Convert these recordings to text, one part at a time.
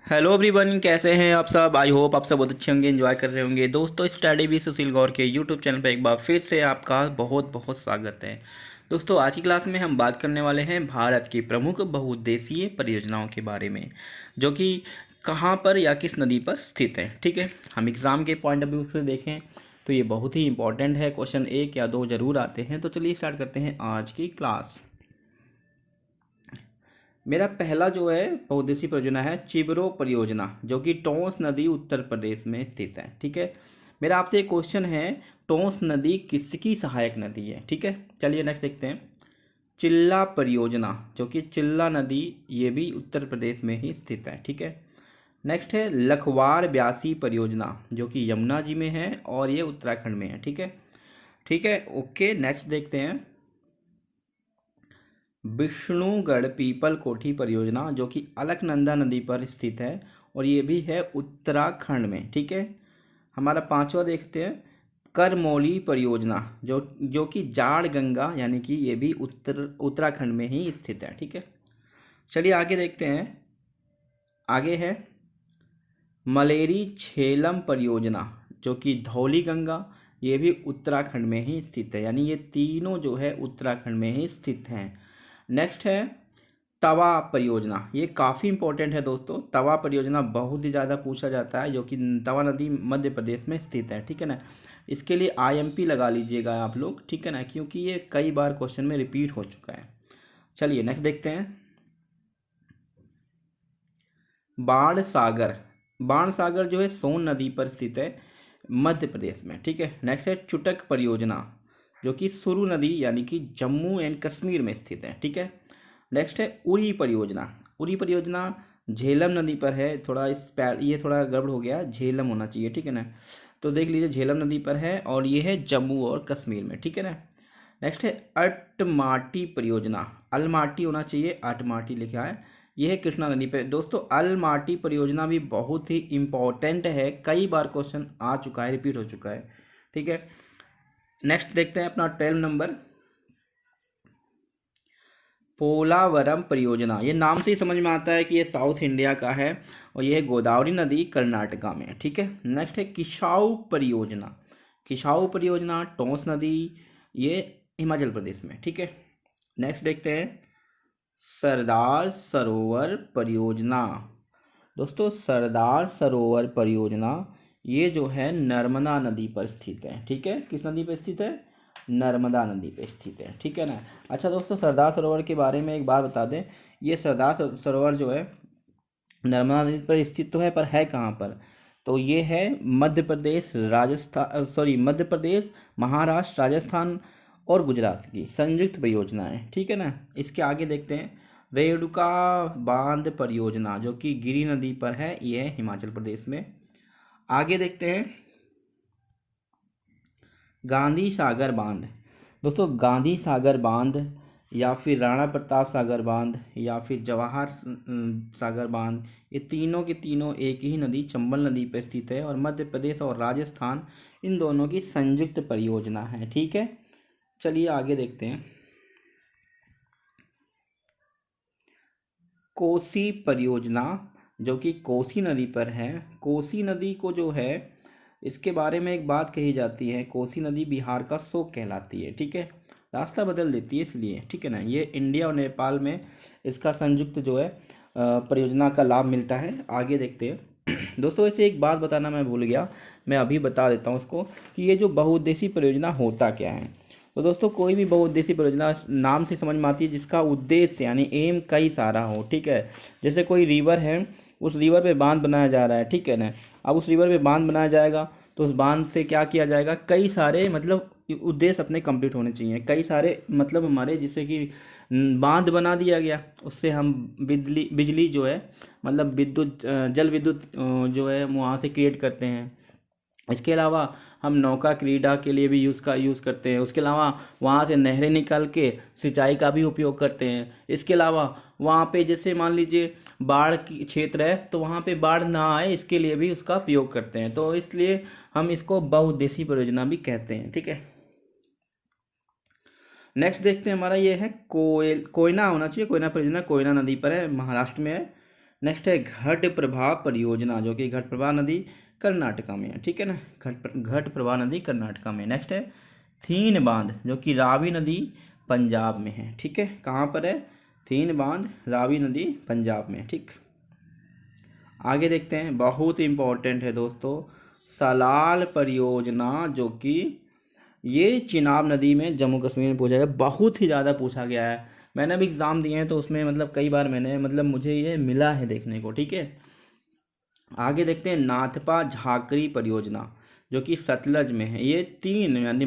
Hello everyone, कैसे हैं आप सब। आई होप आप सब बहुत अच्छे होंगे, एंजॉय कर रहे होंगे। दोस्तों, स्टडी विद सुशील गौर के यूट्यूब चैनल पर एक बार फिर से आपका बहुत बहुत स्वागत है। दोस्तों, आज की क्लास में हम बात करने वाले हैं भारत की प्रमुख बहुउद्देशीय परियोजनाओं के बारे में, जो कि कहाँ पर या किस नदी पर स्थित है। ठीक है, हम एग्ज़ाम के पॉइंट ऑफ व्यू से देखें तो ये बहुत ही इंपॉर्टेंट है। क्वेश्चन एक या दो जरूर आते हैं। तो चलिए स्टार्ट करते हैं आज की क्लास। मेरा पहला जो है बहुउद्देशीय परियोजना है चिबरो परियोजना, जो कि टोंस नदी उत्तर प्रदेश में स्थित है। ठीक है, मेरा आपसे एक क्वेश्चन है, टोंस नदी किसकी सहायक नदी है। ठीक है, चलिए नेक्स्ट देखते हैं। चिल्ला परियोजना, जो कि चिल्ला नदी, ये भी उत्तर प्रदेश में ही स्थित है। ठीक है, नेक्स्ट है लखवार ब्यासी परियोजना, जो कि यमुना जी में है और ये उत्तराखंड में है। ठीक है, ठीक है, ओके। नेक्स्ट देखते हैं विष्णुगढ़ पीपल कोठी परियोजना, जो कि अलकनंदा नदी पर स्थित है और ये भी है उत्तराखंड में। ठीक है, हमारा पांचवा देखते हैं करमौली परियोजना, जो कि जाड़ गंगा यानी कि ये भी उत्तराखंड में ही स्थित है। ठीक है, चलिए आगे देखते हैं। आगे है मलेरी छेलम परियोजना, जो कि धौली गंगा, ये भी उत्तराखंड में ही स्थित है। यानी ये तीनों जो है उत्तराखंड में ही स्थित हैं। नेक्स्ट है तवा परियोजना, ये काफ़ी इंपॉर्टेंट है दोस्तों। तवा परियोजना बहुत ही ज़्यादा पूछा जाता है, जो कि तवा नदी मध्य प्रदेश में स्थित है। ठीक है ना, इसके लिए आईएमपी लगा लीजिएगा आप लोग। ठीक है ना, क्योंकि ये कई बार क्वेश्चन में रिपीट हो चुका है। चलिए नेक्स्ट देखते हैं बाण सागर। बाण सागर जो है सोन नदी पर स्थित है मध्य प्रदेश में। ठीक है, नेक्स्ट है चुटक परियोजना, जो कि सुरु नदी यानी कि जम्मू एंड कश्मीर में स्थित है। ठीक है, नेक्स्ट है उरी परियोजना। उरी परियोजना झेलम नदी पर है। थोड़ा ये थोड़ा गड़बड़ हो गया, झेलम होना चाहिए। ठीक है ना, तो देख लीजिए झेलम नदी पर है और ये है जम्मू और कश्मीर में। ठीक है ना, नेक्स्ट है अटमाटी परियोजना। अलमाटी होना चाहिए, अटमाटी लिखा है। यह है कृष्णा नदी पे। दोस्तों, अलमाटी परियोजना भी बहुत ही इंपॉर्टेंट है, कई बार क्वेश्चन आ चुका है, रिपीट हो चुका है। ठीक है, नेक्स्ट देखते हैं अपना 12 नंबर पोलावरम परियोजना। ये नाम से ही समझ में आता है कि ये साउथ इंडिया का है और ये है गोदावरी नदी कर्नाटका में। ठीक है, नेक्स्ट है किसाऊ परियोजना। किसाऊ परियोजना टोंस नदी, ये हिमाचल प्रदेश में। ठीक है, नेक्स्ट देखते हैं सरदार सरोवर परियोजना। दोस्तों, सरदार सरोवर परियोजना ये जो है नर्मदा नदी पर स्थित है। ठीक है, किस नदी पर स्थित है? नर्मदा नदी पे स्थित है। ठीक है ना। अच्छा दोस्तों, सरदार सरोवर के बारे में एक बात बता दें। ये सरदार सरोवर जो है नर्मदा नदी पर स्थित तो है, पर है कहाँ पर? तो ये है मध्य प्रदेश, राजस्थान, सॉरी मध्य प्रदेश, महाराष्ट्र, राजस्थान और गुजरात की संयुक्त परियोजना है। ठीक है ना। इसके आगे देखते हैं रेणुका बांध परियोजना, जो कि गिरी नदी पर है, ये है हिमाचल प्रदेश में। आगे देखते हैं गांधी सागर बांध। दोस्तों, गांधी सागर बांध या फिर राणा प्रताप सागर बांध या फिर जवाहर सागर बांध, ये तीनों के तीनों एक ही नदी चंबल नदी पर स्थित है और मध्य प्रदेश और राजस्थान इन दोनों की संयुक्त परियोजना है। ठीक है, चलिए आगे देखते हैं कोसी परियोजना, जो कि कोसी नदी पर है। कोसी नदी को जो है, इसके बारे में एक बात कही जाती है, कोसी नदी बिहार का शोक कहलाती है। ठीक है, रास्ता बदल देती है इसलिए। ठीक है ना, ये इंडिया और नेपाल में इसका संयुक्त जो है परियोजना का लाभ मिलता है। आगे देखते हैं दोस्तों, इसे एक बात बताना मैं भूल गया, मैं अभी बता देता हूँ उसको, कि ये जो बहुउद्देशीय परियोजना होता क्या है। तो दोस्तों, कोई भी बहुउद्देशीय परियोजना नाम से समझ में आती है जिसका उद्देश्य यानी एम कई सारा हो। ठीक है, जैसे कोई रिवर है, उस रिवर पे बांध बनाया जा रहा है। ठीक है ना, अब उस रिवर पे बांध बनाया जाएगा तो उस बांध से क्या किया जाएगा, कई सारे मतलब उद्देश्य अपने कंप्लीट होने चाहिए। कई सारे मतलब हमारे, जैसे कि बांध बना दिया गया, उससे हम बिजली बिजली जो है मतलब विद्युत जल विद्युत जो है वहाँ से क्रिएट करते हैं। इसके अलावा हम नौका क्रीड़ा के लिए भी यूज़ करते हैं। उसके अलावा वहाँ से नहरें निकाल के सिंचाई का भी उपयोग करते हैं। इसके अलावा वहाँ पे जैसे मान लीजिए बाढ़ की क्षेत्र है, तो वहाँ पे बाढ़ ना आए इसके लिए भी उसका उपयोग करते हैं। तो इसलिए हम इसको बहुउद्देशीय परियोजना भी कहते हैं। ठीक है, नेक्स्ट देखते हैं हमारा ये है कोयना होना चाहिए। कोयना परियोजना कोयना नदी पर है, महाराष्ट्र में है। नेक्स्ट है घट प्रभा परियोजना, जो कि घट प्रभा नदी कर्नाटका में है, ठीक है ना, घट प्रभा नदी कर्नाटका में। नेक्स्ट है थीन बांध, जो कि रावी नदी पंजाब में है, ठीक है, कहाँ पर है, थीन बांध रावी नदी पंजाब में, ठीक। आगे देखते हैं, बहुत इंपॉर्टेंट है दोस्तों, सलाल परियोजना, जो कि ये चिनाब नदी में जम्मू कश्मीर में पूछा गया, बहुत ही ज़्यादा पूछा गया है। मैंने भी एग्ज़ाम दिए हैं तो उसमें मतलब कई बार मैंने मतलब मुझे ये मिला है देखने को, ठीक है। आगे देखते हैं नाथपा झाकरी परियोजना, जो कि सतलज में है। ये तीन यानी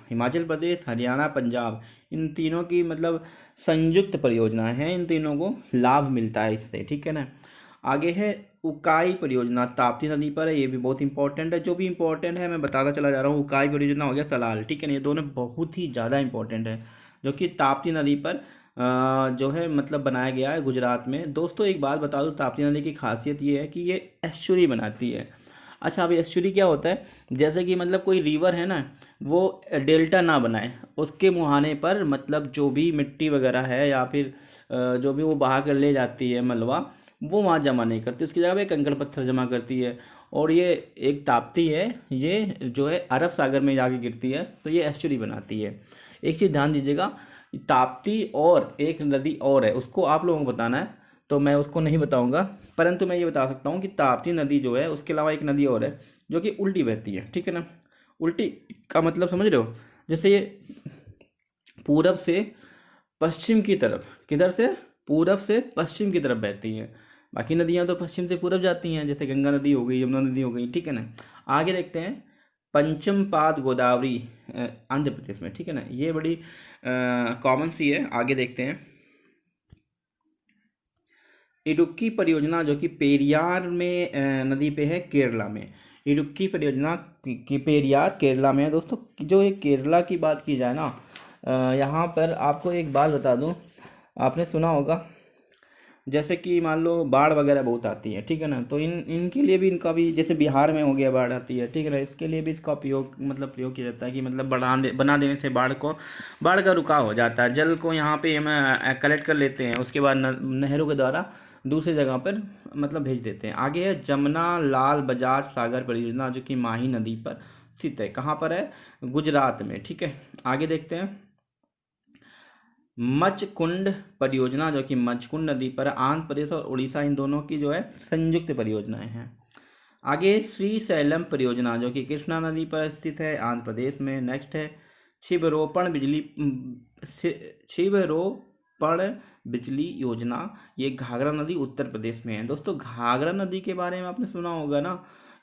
हिमाचल प्रदेश, हरियाणा, पंजाब, इन तीनों की मतलब संयुक्त परियोजना है, इन तीनों को लाभ मिलता है इससे, ठीक है ना। आगे है उकाई परियोजना, ताप्ती नदी पर है, ये भी बहुत इंपॉर्टेंट है। जो भी इंपॉर्टेंट है मैं बताता चला जा रहा हूँ। उकाई परियोजना हो गया सलाल, ठीक है ना, ये दोनों बहुत ही ज़्यादा इंपॉर्टेंट है, जो कि ताप्ती नदी पर जो है मतलब बनाया गया है गुजरात में। दोस्तों एक बात बता दूँ, ताप्ती नदी की खासियत ये है कि ये एस्चुरी बनाती है। अच्छा, अभी एस्चुरी क्या होता है, जैसे कि मतलब कोई रिवर है ना, वो डेल्टा ना बनाए, उसके मुहाने पर मतलब जो भी मिट्टी वगैरह है या फिर जो भी वो बहा कर ले जाती है मलबा, वो वहाँ जमा नहीं करती, उसकी जगह पे कंकड़ पत्थर जमा करती है। और ये एक ताप्ती है, ये जो है अरब सागर में जाके गिरती है, तो ये एस्चुरी बनाती है। एक चीज़ ध्यान दीजिएगा, ताप्ती और एक नदी और है, उसको आप लोगों को बताना है, तो मैं उसको नहीं बताऊंगा, परंतु मैं ये बता सकता हूँ कि ताप्ती नदी जो है, उसके अलावा एक नदी और है जो कि उल्टी बहती है, ठीक है ना। उल्टी का मतलब समझ रहे हो, जैसे ये पूरब से पश्चिम की तरफ, किधर से, पूरब से पश्चिम की तरफ बहती है। बाकी नदियां तो पश्चिम से पूरब जाती हैं, जैसे गंगा नदी हो गई, यमुना नदी हो गई, ठीक है ना। आगे देखते हैं पंचमपाद गोदावरी, आंध्र प्रदेश में, ठीक है ना, ये बड़ी कॉमन सी है। आगे देखते हैं इडुक्की परियोजना, जो कि पेरियार में नदी पे है, केरला में। इडुक्की परियोजना की पेरियार केरला में है दोस्तों। जो ये केरला की बात की जाए ना, यहाँ पर आपको एक बात बता दूँ, आपने सुना होगा, जैसे कि मान लो बाढ़ वगैरह बहुत आती है, ठीक है ना, तो इन इनके लिए भी, इनका भी जैसे बिहार में हो गया बाढ़ आती है, ठीक है ना, इसके लिए भी इसका उपयोग मतलब प्रयोग किया जाता है कि मतलब बना देने से बाढ़ का रुकाव हो जाता है। जल को यहाँ पे हम कलेक्ट कर लेते हैं, उसके बाद नहरों के द्वारा दूसरी जगह पर मतलब भेज देते हैं। आगे है जमुना लाल बजाज सागर परियोजना, जो कि माही नदी पर स्थित है, कहाँ पर है, गुजरात में, ठीक है। आगे देखते हैं मचकुंड परियोजना, जो कि मचकुंड नदी पर आंध्र प्रदेश और उड़ीसा, इन दोनों की जो है संयुक्त परियोजनाएं हैं। आगे श्री सैलम परियोजना, जो कि कृष्णा नदी पर स्थित है, आंध्र प्रदेश में। नेक्स्ट है छिबरोपण बिजली योजना, ये घाघरा नदी उत्तर प्रदेश में है। दोस्तों घाघरा नदी के बारे में आपने सुना होगा ना,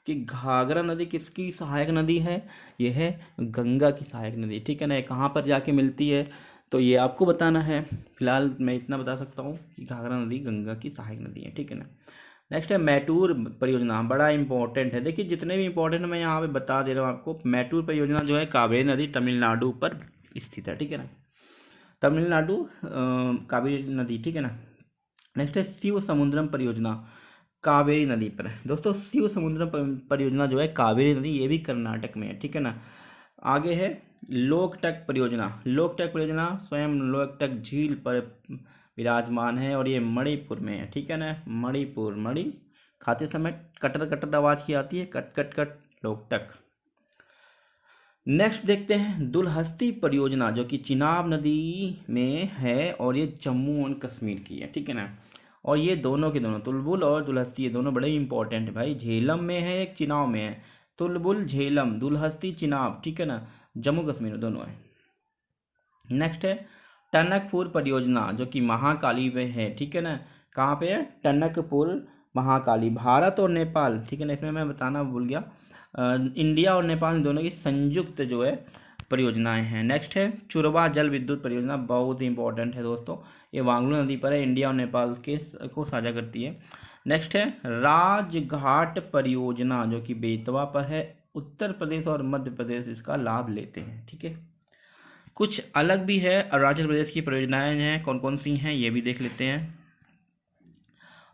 कि घाघरा नदी किसकी सहायक नदी है, यह है गंगा की सहायक नदी, ठीक है ना। ये कहाँ पर जाके मिलती है, तो ये आपको बताना है। फिलहाल मैं इतना बता सकता हूँ कि घाघरा नदी गंगा की सहायक नदी है, ठीक है ना। नेक्स्ट है मैटूर परियोजना, बड़ा इंपॉर्टेंट है। देखिए जितने भी इंपॉर्टेंट मैं यहाँ पे बता दे रहा हूँ आपको। मैटूर परियोजना जो है कावेरी नदी तमिलनाडु पर स्थित है, ठीक है ना, तमिलनाडु कावेरी नदी, ठीक है ना। नेक्स्ट है शिव समुद्रम परियोजना, कावेरी नदी पर है। दोस्तों शिव समुद्रम परियोजना जो है कावेरी नदी, ये भी कर्नाटक में है, ठीक है ना। आगे है लोकटक परियोजना। लोकटक परियोजना स्वयं लोकटक झील पर विराजमान है और ये मणिपुर में है, ठीक है ना। मणि खाते समय कटर कटर आवाज की आती है, cut cut cut, Loktak. Next देखते हैं दुलहस्ती परियोजना, जो कि चिनाब नदी में है और ये जम्मू एंड कश्मीर की है, ठीक है ना। और ये दोनों के दोनों, तुलबुल और दुलहस्ती, ये दोनों बड़े इंपॉर्टेंट है भाई। झेलम में है, एक चिनाब में है। तुलबुल झेलम, दुलहस्ती चिनाब, ठीक है ना, जम्मू कश्मीर में दोनों है। नेक्स्ट है टनकपुर परियोजना, जो कि महाकाली में है, ठीक है ना। कहाँ पे है, टनकपुर महाकाली, भारत और नेपाल, ठीक है ना, इसमें मैं बताना भूल गया, इंडिया और नेपाल दोनों की संयुक्त जो है परियोजनाएं हैं। नेक्स्ट है चुरवा जल विद्युत परियोजना, बहुत ही इंपॉर्टेंट है दोस्तों, ये वांगलू नदी पर है, इंडिया और नेपाल के को साझा करती है। नेक्स्ट है राजघाट परियोजना, जो कि बेतवा पर है, उत्तर प्रदेश और मध्य प्रदेश इसका लाभ लेते हैं, ठीक है। कुछ अलग भी है, अरुणाचल प्रदेश की परियोजनाएं हैं, कौन कौन सी हैं ये भी देख लेते हैं।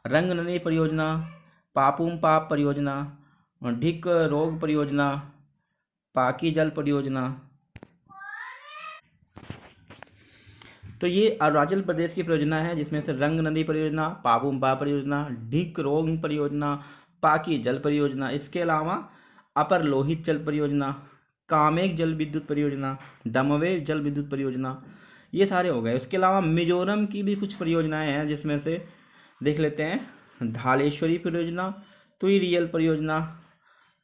रंग नदी परियोजना, पापुम पाप परियोजना, ढिक रोग परियोजना, पाकी जल परियोजना, तो ये अरुणाचल प्रदेश की परियोजना है, जिसमें से रंग नदी परियोजना, पापुम्पा परियोजना, ढिक रोंग परियोजना, पाकी जल परियोजना, इसके अलावा अपर लोहित जल परियोजना, कामेक जल विद्युत परियोजना, दमवे जल विद्युत परियोजना, ये सारे हो गए। उसके अलावा मिजोरम की भी कुछ परियोजनाएं हैं, जिसमें से देख लेते हैं धालेश्वरी परियोजना, तुई रियल परियोजना,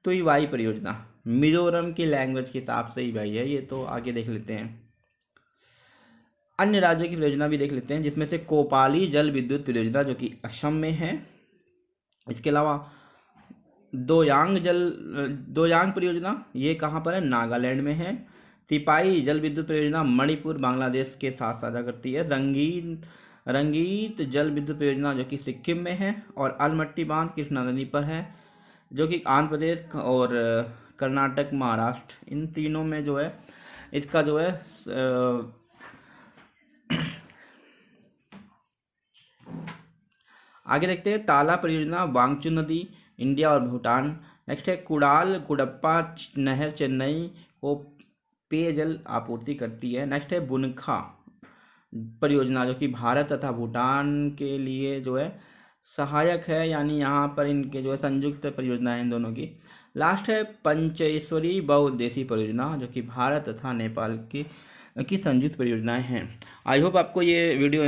तुई वाई परियोजना। मिजोरम की लैंग्वेज के हिसाब से ही भाई है ये, तो आगे देख लेते हैं। अन्य राज्यों की परियोजना भी देख लेते हैं, जिसमें से कोपाली जल विद्युत परियोजना जो कि असम में है। इसके अलावा दोयांग परियोजना, ये कहाँ पर है, नागालैंड में है। तिपाई जल विद्युत परियोजना मणिपुर बांग्लादेश के साथ साझा करती है। रंगीत जल विद्युत परियोजना जो कि सिक्किम में है। और अलमट्टी बांध कृष्णा नदी पर है, जो कि आंध्र प्रदेश और कर्नाटक, महाराष्ट्र, इन तीनों में जो है इसका जो है आगे देखते हैं। ताला परियोजना वांगचू नदी, इंडिया और भूटान। नेक्स्ट है कुडाल गुडप्पा नहर चेन्नई को पेयजल आपूर्ति करती है। नेक्स्ट है बुनखा परियोजना जो कि भारत तथा भूटान के लिए जो है सहायक है, यानी यहाँ पर इनके जो है संयुक्त परियोजना है इन दोनों की। लास्ट है पंचेश्वरी बहुउद्देशीय परियोजना जो कि भारत तथा नेपाल की संयुक्त परियोजनाएं हैं। आई होप आपको ये वीडियो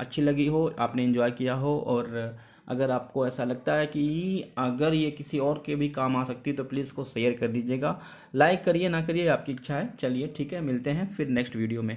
अच्छी लगी हो, आपने एंजॉय किया हो, और अगर आपको ऐसा लगता है कि अगर ये किसी और के भी काम आ सकती है तो प्लीज़ इसको शेयर कर दीजिएगा। लाइक करिए ना करिए आपकी इच्छा है। चलिए ठीक है, मिलते हैं फिर नेक्स्ट वीडियो में।